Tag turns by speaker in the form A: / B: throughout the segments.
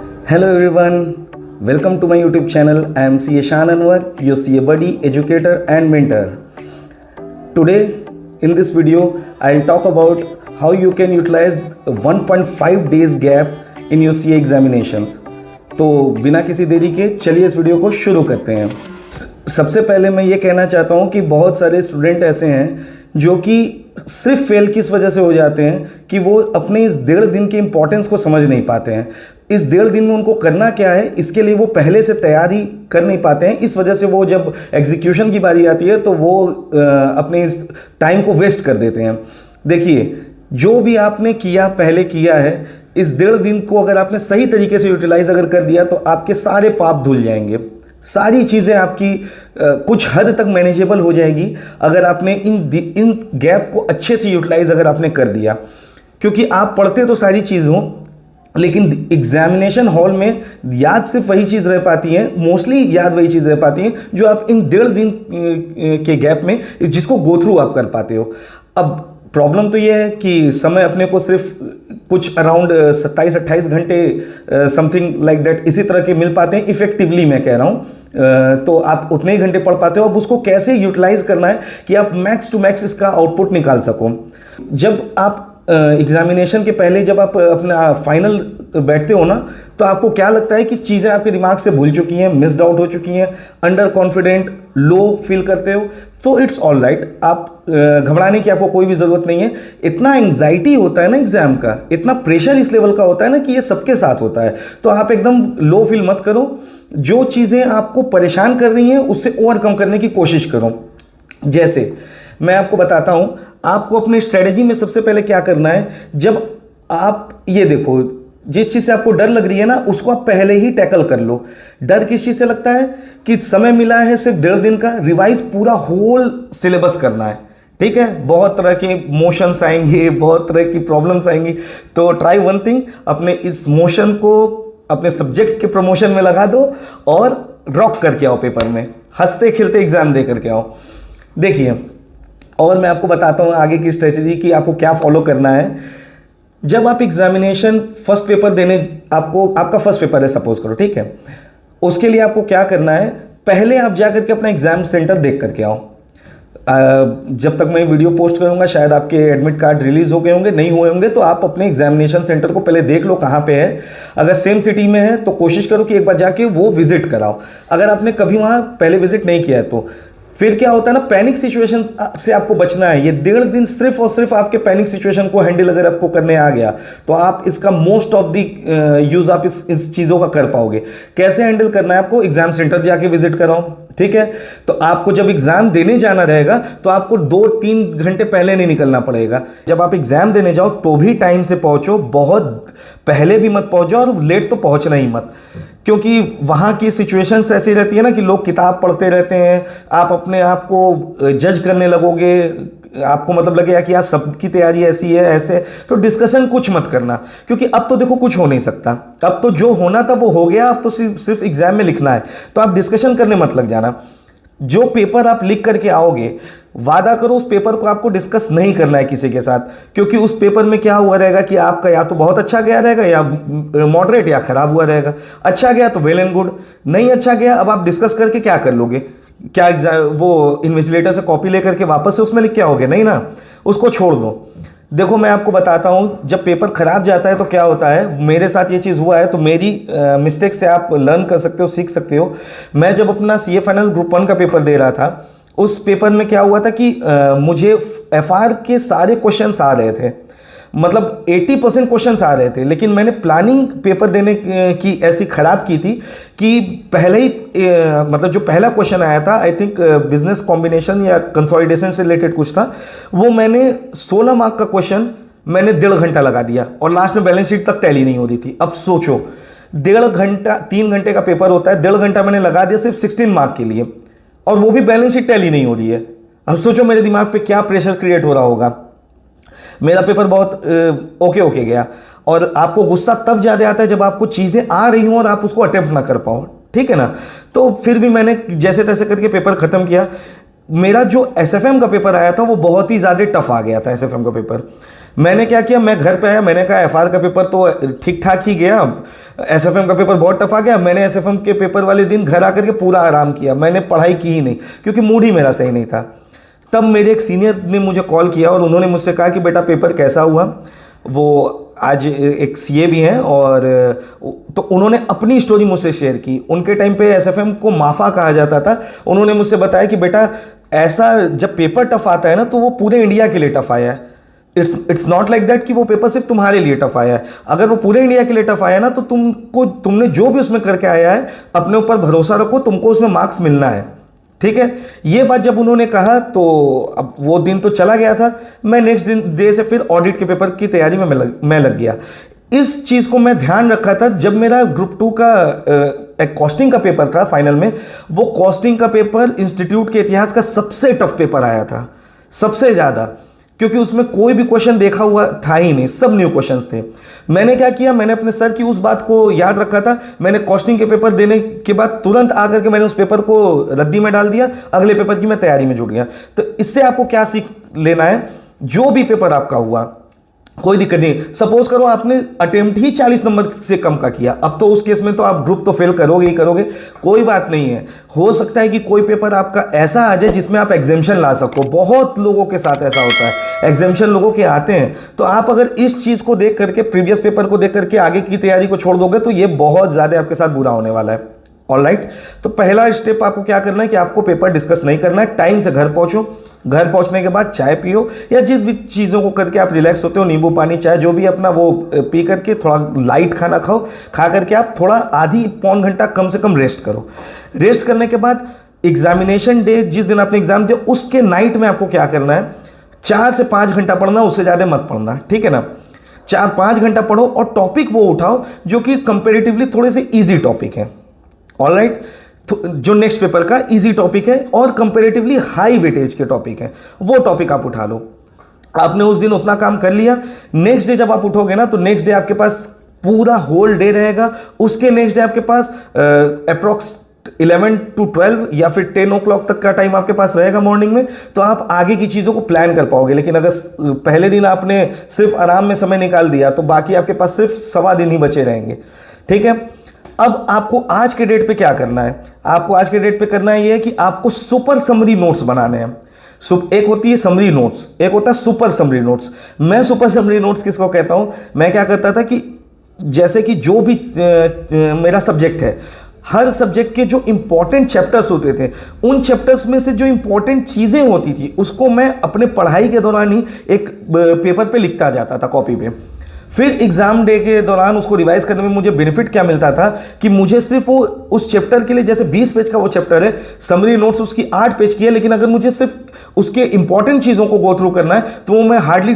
A: Hello everyone, welcome to my YouTube channel. I am CA Shan Anwar, your CA buddy, educator and mentor. Today in this video, I'll talk about how you can utilize 1.5 days gap in your CA examinations. तो बिना किसी देरी के चलिए इस video को शुरू करते हैं। सबसे पहले मैं ये कहना चाहता हूँ कि बहुत सारे स्टूडेंट ऐसे हैं जो कि सिर्फ फेल किस वजह से हो जाते हैं कि वो अपने इस 1.5 दिन के इम्पोर्टेंस को समझ नहीं पाते हैं। इस 1.5 दिन में उनको करना क्या है, इसके लिए वो पहले से तैयारी कर नहीं पाते हैं। इस वजह से वो जब एग्जीक्यूशन की बारी आती है तो वो अपने इस टाइम को वेस्ट कर देते हैं। देखिए, जो भी आपने किया पहले किया है, इस 1.5 दिन को अगर आपने सही तरीके से यूटिलाइज अगर कर दिया तो आपके सारे पाप धुल जाएंगे, सारी चीज़ें आपकी कुछ हद तक मैनेजेबल हो जाएगी अगर आपने इन गैप को अच्छे से यूटिलाइज अगर आपने कर दिया। क्योंकि आप पढ़ते तो सारी चीज़ हो, लेकिन एग्जामिनेशन हॉल में याद सिर्फ वही चीज़ रह पाती है, मोस्टली याद वही चीज़ रह पाती है जो आप इन 1.5 दिन के गैप में जिसको गो थ्रू आप कर पाते हो। अब प्रॉब्लम तो ये है कि समय अपने को सिर्फ कुछ अराउंड 27-28 घंटे समथिंग लाइक दैट इसी तरह के मिल पाते हैं इफेक्टिवली, मैं कह रहा हूँ। तो आप उतने ही घंटे पढ़ पाते हो। अब उसको कैसे यूटिलाइज करना है कि आप मैक्स टू मैक्स इसका आउटपुट निकाल सको। जब आप एग्जामिनेशन के पहले जब आप अपना फाइनल बैठते हो ना, तो आपको क्या लगता है कि चीज़ें आपके दिमाग से भूल चुकी हैं, मिस्ड आउट हो चुकी हैं, अंडर कॉन्फिडेंट, लो फील करते हो, तो इट्स ऑल राइट। आप घबराने की आपको कोई भी ज़रूरत नहीं है। इतना एंग्जाइटी होता है ना एग्ज़ाम का, इतना प्रेशर इस लेवल का होता है ना कि ये सबके साथ होता है। तो आप एकदम लो फील मत करो। जो चीज़ें आपको परेशान कर रही हैं उससे ओवरकम करने की कोशिश करो। जैसे मैं आपको बताता हूँ, आपको अपने स्ट्रेटेजी में सबसे पहले क्या करना है। जब आप ये देखो, जिस चीज़ से आपको डर लग रही है ना, उसको आप पहले ही टैकल कर लो। डर किस चीज़ से लगता है कि समय मिला है सिर्फ 1.5 दिन का, रिवाइज पूरा होल सिलेबस करना है, ठीक है। बहुत तरह के मोशंस आएंगे, बहुत तरह की प्रॉब्लम्स आएंगी। तो ट्राई वन थिंग, अपने इस मोशन को अपने सब्जेक्ट के प्रमोशन में लगा दो और रॉक करके आओ पेपर में, हंसते खिलते एग्जाम दे करके आओ। देखिए, और मैं आपको बताता हूँ आगे की स्ट्रेटजी कि आपको क्या फॉलो करना है। जब आप एग्जामिनेशन फर्स्ट पेपर देने, आपका फर्स्ट पेपर है सपोज करो, ठीक है। उसके लिए आपको क्या करना है, पहले आप जा करके अपना एग्जाम सेंटर देख करके आओ। जब तक मैं वीडियो पोस्ट करूंगा शायद आपके एडमिट कार्ड रिलीज हो गए होंगे, नहीं हुए होंगे, तो आप अपने एग्जामिनेशन सेंटर को पहले देख लो कहाँ पे है। अगर सेम सिटी में है तो कोशिश करो कि एक बार जाके वो विजिट कराओ। अगर आपने कभी वहाँ पहले विजिट नहीं किया है तो फिर क्या होता है ना, पैनिक सिचुएशन से आपको बचना है। ये 1.5 दिन सिर्फ और सिर्फ आपके पैनिक सिचुएशन को हैंडल अगर आपको करने आ गया तो आप इसका मोस्ट ऑफ द यूज आप इस चीज़ों का कर पाओगे। कैसे हैंडल करना है, आपको एग्जाम सेंटर जाके विजिट कराओ, ठीक है। तो आपको जब एग्जाम देने जाना रहेगा तो आपको 2-3 घंटे पहले नहीं निकलना पड़ेगा। जब आप एग्जाम देने जाओ तो भी टाइम से पहुंचो, बहुत पहले भी मत पहुंचो और लेट तो पहुंचना ही मत। क्योंकि वहाँ की सिचुएशंस ऐसी रहती है ना कि लोग किताब पढ़ते रहते हैं, आप अपने आप को जज करने लगोगे, आपको मतलब लगेगा कि यार सबकी तैयारी ऐसी है ऐसे, तो डिस्कशन कुछ मत करना। क्योंकि अब तो देखो कुछ हो नहीं सकता, अब तो जो होना था वो हो गया, अब तो सिर्फ एग्जाम में लिखना है। तो आप डिस्कशन करने मत लग जाना। जो पेपर आप लिख करके आओगे, वादा करो उस पेपर को आपको डिस्कस नहीं करना है किसी के साथ। क्योंकि उस पेपर में क्या हुआ रहेगा कि आपका या तो बहुत अच्छा गया रहेगा या मॉडरेट या खराब हुआ रहेगा। अच्छा गया तो वेल एंड गुड, नहीं अच्छा गया अब आप डिस्कस करके क्या कर लोगे? क्या वो इन्विजिलेटर से कॉपी लेकर के वापस से उसमें लिख के आओगे? नहीं ना, उसको छोड़ दो। देखो, मैं आपको बताता हूँ, जब पेपर खराब जाता है तो क्या होता है, मेरे साथ ये चीज़ हुआ है, तो मेरी मिस्टेक से आप लर्न कर सकते हो, सीख सकते हो। मैं जब अपना CA फाइनल ग्रुप 1 का पेपर दे रहा था, उस पेपर में क्या हुआ था कि मुझे FR के सारे क्वेश्चंस आ रहे थे, मतलब 80% क्वेश्चंस आ रहे थे। लेकिन मैंने प्लानिंग पेपर देने की ऐसी ख़राब की थी कि पहले ही मतलब जो पहला क्वेश्चन आया था, आई थिंक बिजनेस कॉम्बिनेशन या कंसोलिडेशन से रिलेटेड कुछ था, वो मैंने 16 मार्क का क्वेश्चन मैंने 1.5 घंटा लगा दिया और लास्ट में बैलेंस शीट तक टैली नहीं हो रही थी। अब सोचो, 1.5 घंटा, 3 घंटे का पेपर होता है, 1.5 घंटा मैंने लगा दिया सिर्फ 16 मार्क के लिए, और वो भी बैलेंस शीट टैली नहीं हो रही है। अब सोचो मेरे दिमाग पे क्या प्रेशर क्रिएट हो रहा होगा। मेरा पेपर बहुत ओके गया। और आपको गुस्सा तब ज़्यादा आता है जब आपको चीज़ें आ रही हों और आप उसको अटेम्प्ट ना कर पाओ, ठीक है ना। तो फिर भी मैंने जैसे तैसे करके पेपर ख़त्म किया। मेरा जो SFM का पेपर आया था वो बहुत ही ज़्यादा टफ आ गया था। SFM का पेपर मैंने क्या किया, मैं घर पे आया, मैंने कहा FR का पेपर तो ठीक ठाक ही गया, एसएफएम का पेपर बहुत टफ आ गया, मैंने एसएफएम के पेपर वाले दिन घर आकर के पूरा आराम किया, मैंने पढ़ाई की ही नहीं क्योंकि मूड ही मेरा सही नहीं था। तब मेरे एक सीनियर ने मुझे कॉल किया और उन्होंने मुझसे कहा कि बेटा पेपर कैसा हुआ। वो आज एक सीए भी हैं और तो उन्होंने अपनी स्टोरी मुझसे शेयर की। उनके टाइम पे एसएफएम को माफा कहा जाता था। उन्होंने मुझसे बताया कि बेटा ऐसा जब पेपर टफ आता है ना तो वो पूरे इंडिया के लिए टफ आया है। इट्स नॉट लाइक दैट कि वो पेपर सिर्फ तुम्हारे लिए टफ आया है। अगर वो पूरे इंडिया के लिए टफ आया ना तो तुमने जो भी उसमें करके आया है अपने ऊपर भरोसा रखो, तुमको उसमें मार्क्स मिलना है, ठीक है। ये बात जब उन्होंने कहा तो अब वो दिन तो चला गया था। मैं नेक्स्ट डे से फिर ऑडिट के पेपर की तैयारी में मैं लग गया। इस चीज़ को मैं ध्यान रखा था जब मेरा ग्रुप 2 का एक कॉस्टिंग का पेपर था फाइनल में। वो कॉस्टिंग का पेपर इंस्टीट्यूट के इतिहास का सबसे टफ पेपर आया था, सबसे ज़्यादा, क्योंकि उसमें कोई भी क्वेश्चन देखा हुआ था ही नहीं, सब न्यू क्वेश्चंस थे। मैंने क्या किया, मैंने अपने सर की उस बात को याद रखा था। मैंने कॉस्टिंग के पेपर देने के बाद तुरंत आकर के मैंने उस पेपर को रद्दी में डाल दिया, अगले पेपर की मैं तैयारी में जुट गया। तो इससे आपको क्या सीख लेना है, जो भी पेपर आपका हुआ कोई दिक्कत नहीं। सपोज करो आपने अटेम्प्ट ही 40 नंबर से कम का किया, अब तो उस केस में तो आप ग्रुप तो फेल करोगे ही करोगे, कोई बात नहीं है। हो सकता है कि कोई पेपर आपका ऐसा आ जाए जिसमें आप एग्जाम्शन ला सको। बहुत लोगों के साथ ऐसा होता है, एग्जाम्शन लोगों के आते हैं। तो आप अगर इस चीज़ को देख करके, प्रीवियस पेपर को देख करके आगे की तैयारी को छोड़ दोगे तो ये बहुत ज़्यादा आपके साथ बुरा होने वाला है। ऑलराइट, तो पहला स्टेप आपको क्या करना है कि आपको पेपर डिस्कस नहीं करना है। टाइम से घर पहुंचो, घर पहुंचने के बाद चाय पियो या जिस भी चीज़ों को करके आप रिलैक्स होते हो, नींबू पानी चाय जो भी अपना वो पी करके थोड़ा लाइट खाना खाओ। खा करके आप थोड़ा आधी पौन घंटा कम से कम रेस्ट करो। रेस्ट करने के बाद एग्जामिनेशन डे जिस दिन आपने एग्जाम दिया उसके नाइट में आपको क्या करना है, 4 से 5 घंटा पढ़ना, उससे ज़्यादा मत पढ़ना, ठीक है ना। 4-5 घंटा पढ़ो और टॉपिक वो उठाओ जो कि कंपेरेटिवली थोड़े से ईजी टॉपिक हैं। ऑलराइट, जो नेक्स्ट पेपर का इजी टॉपिक है और कंपैरेटिवली हाई वेटेज के टॉपिक है, वो टॉपिक आप उठा लो। आपने उस दिन उतना काम कर लिया, नेक्स्ट डे जब आप उठोगे ना तो नेक्स्ट डे आपके पास पूरा होल डे रहेगा। उसके नेक्स्ट डे आपके पास अप्रॉक्स 11 to 12 या फिर 10 o'clock तक का टाइम आपके पास रहेगा मॉर्निंग में, तो आप आगे की चीज़ों को प्लान कर पाओगे। लेकिन अगर पहले दिन आपने सिर्फ आराम में समय निकाल दिया तो बाकी आपके पास सिर्फ सवा दिन ही बचे रहेंगे, ठीक है। अब आपको आज के डेट पे क्या करना है, आपको आज के डेट पे करना है ये कि आपको सुपर समरी नोट्स बनाने हैं। एक होती है समरी नोट्स, एक होता है सुपर समरी नोट्स। मैं सुपर समरी नोट्स किसको कहता हूं, मैं क्या करता था कि जैसे कि जो भी मेरा सब्जेक्ट है, हर सब्जेक्ट के जो इंपॉर्टेंट चैप्टर्स होते थे, उन चैप्टर्स में से जो इंपॉर्टेंट चीज़ें होती थी उसको मैं अपने पढ़ाई के दौरान ही एक पेपर पे लिखता जाता था, कॉपी पे। फिर एग्जाम डे के दौरान उसको रिवाइज करने में मुझे बेनिफिट क्या मिलता था कि मुझे सिर्फ वो उस चैप्टर के लिए, जैसे 20 पेज का वो चैप्टर है, समरी नोट्स उसकी 8 पेज की है, लेकिन अगर मुझे सिर्फ उसके इंपॉर्टेंट चीज़ों को गो थ्रू करना है तो वो मैं हार्डली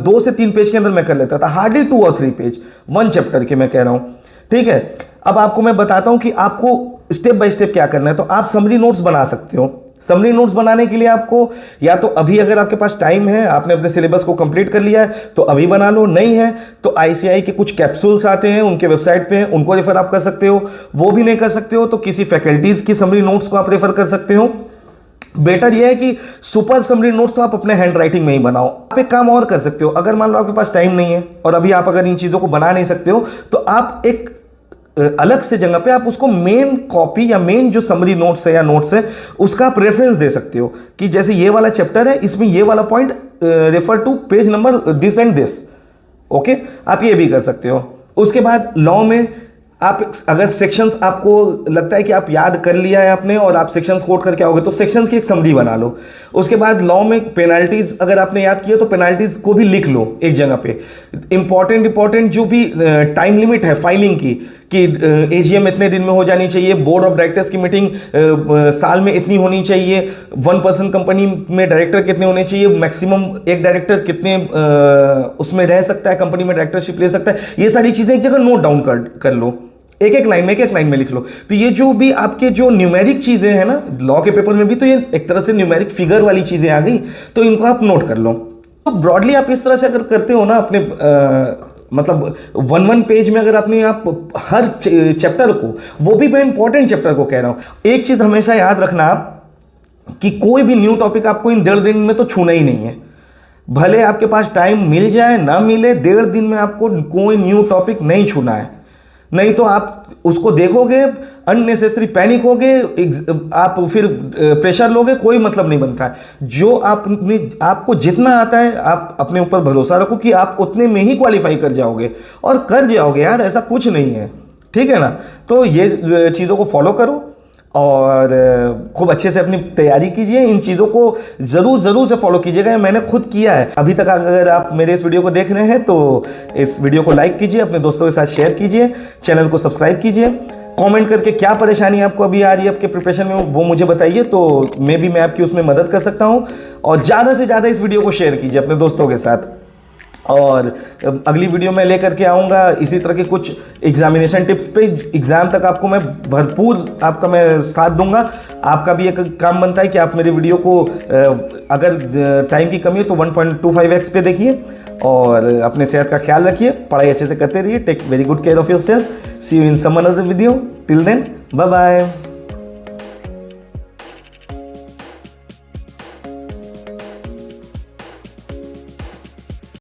A: 2 से 3 पेज के अंदर मैं कर लेता था, हार्डली 2 और 3 पेज, 1 चैप्टर के मैं कह रहा हूँ, ठीक है। अब आपको मैं बताता हूँ कि आपको स्टेप बाय स्टेप क्या करना है। तो आप समरी नोट्स बना सकते हो। समरी नोट्स बनाने के लिए आपको या तो अभी अगर आपके पास टाइम है, आपने अपने सिलेबस को कंप्लीट कर लिया है तो अभी बना लो, नहीं है तो आईसीआई के कुछ कैप्सूल्स आते हैं, उनके वेबसाइट पे उनको रेफर आप कर सकते हो। वो भी नहीं कर सकते हो तो किसी फैकल्टीज की समरी नोट्स को आप रेफर कर सकते हो। बेटर यह है कि सुपर समरी नोट्स तो आप अपने हैंड राइटिंग में ही बनाओ। आप एक काम और कर सकते हो, अगर मान लो आपके पास टाइम नहीं है और अभी आप अगर इन चीज़ों को बना नहीं सकते हो तो आप एक अलग से जगह पे आप उसको मेन कॉपी या मेन जो समरी नोट्स है या नोट्स है उसका आप रेफरेंस दे सकते हो कि जैसे ये वाला चैप्टर है, इसमें ये वाला point refer to page number this and this, okay, आप ये भी कर सकते हो। उसके बाद लॉ में आप अगर सेक्शंस आपको लगता है कि आप याद कर लिया है आपने और आप सेक्शंस कोट करके आओगे तो सेक्शंस की एक समरी बना लो। उसके बाद लॉ में पेनाल्टीज अगर आपने याद किया तो पेनाल्टीज को भी लिख लो एक जगह पे। इंपॉर्टेंट जो भी टाइम लिमिट है फाइलिंग की कि एजीएम इतने दिन में हो जानी चाहिए, बोर्ड ऑफ डायरेक्टर्स की मीटिंग साल में इतनी होनी चाहिए, 1 पर्सन कंपनी में डायरेक्टर कितने होने चाहिए, मैक्सिमम एक डायरेक्टर कितने उसमें रह सकता है, कंपनी में डायरेक्टरशिप ले सकता है, ये सारी चीज़ें एक जगह नोट डाउन कर लो, एक लाइन में लिख लो। तो ये जो भी आपके जो न्यूमेरिक चीज़ें हैं ना, लॉ के पेपर में भी तो ये एक तरह से न्यूमेरिक फिगर वाली चीज़ें आ गई, तो इनको आप नोट कर लो। तो ब्रॉडली आप इस तरह से अगर करते हो ना अपने मतलब 1 पेज में, अगर आपने आप हर चैप्टर को, वो भी मैं इंपॉर्टेंट चैप्टर को कह रहा हूँ, एक चीज़ हमेशा याद रखना आप कि कोई भी न्यू टॉपिक आपको इन 1.5 दिन में तो छूना ही नहीं है। भले आपके पास टाइम मिल जाए ना मिले, 1.5 दिन में आपको कोई न्यू टॉपिक नहीं छूना है। नहीं तो आप उसको देखोगे, अननेसेसरी पैनिक होगे, आप फिर प्रेशर लोगे, कोई मतलब नहीं बनता है। जो आपको जितना आता है आप अपने ऊपर भरोसा रखो कि आप उतने में ही क्वालिफाई कर जाओगे और कर जाओगे यार, ऐसा कुछ नहीं है, ठीक है ना। तो ये चीज़ों को फॉलो करो और खूब अच्छे से अपनी तैयारी कीजिए। इन चीज़ों को ज़रूर से फॉलो कीजिएगा, मैंने खुद किया है। अभी तक अगर आप मेरे इस वीडियो को देख रहे हैं तो इस वीडियो को लाइक कीजिए, अपने दोस्तों के साथ शेयर कीजिए, चैनल को सब्सक्राइब कीजिए। कमेंट करके क्या परेशानी आपको अभी आ रही है आपके प्रिपरेशन में वो मुझे बताइए, तो मैं आपकी उसमें मदद कर सकता हूँ। और ज़्यादा से ज़्यादा इस वीडियो को शेयर कीजिए अपने दोस्तों के साथ। और अगली वीडियो में लेकर के आऊँगा इसी तरह के कुछ एग्जामिनेशन टिप्स पे। एग्ज़ाम तक आपको मैं भरपूर आपका मैं साथ दूंगा। आपका भी एक काम बनता है कि आप मेरे वीडियो को अगर टाइम की कमी है तो 1.25x पे देखिए और अपने सेहत का ख्याल रखिए, पढ़ाई अच्छे से करते रहिए। Take very good care of yourself. See you in some another video. Till then bye bye.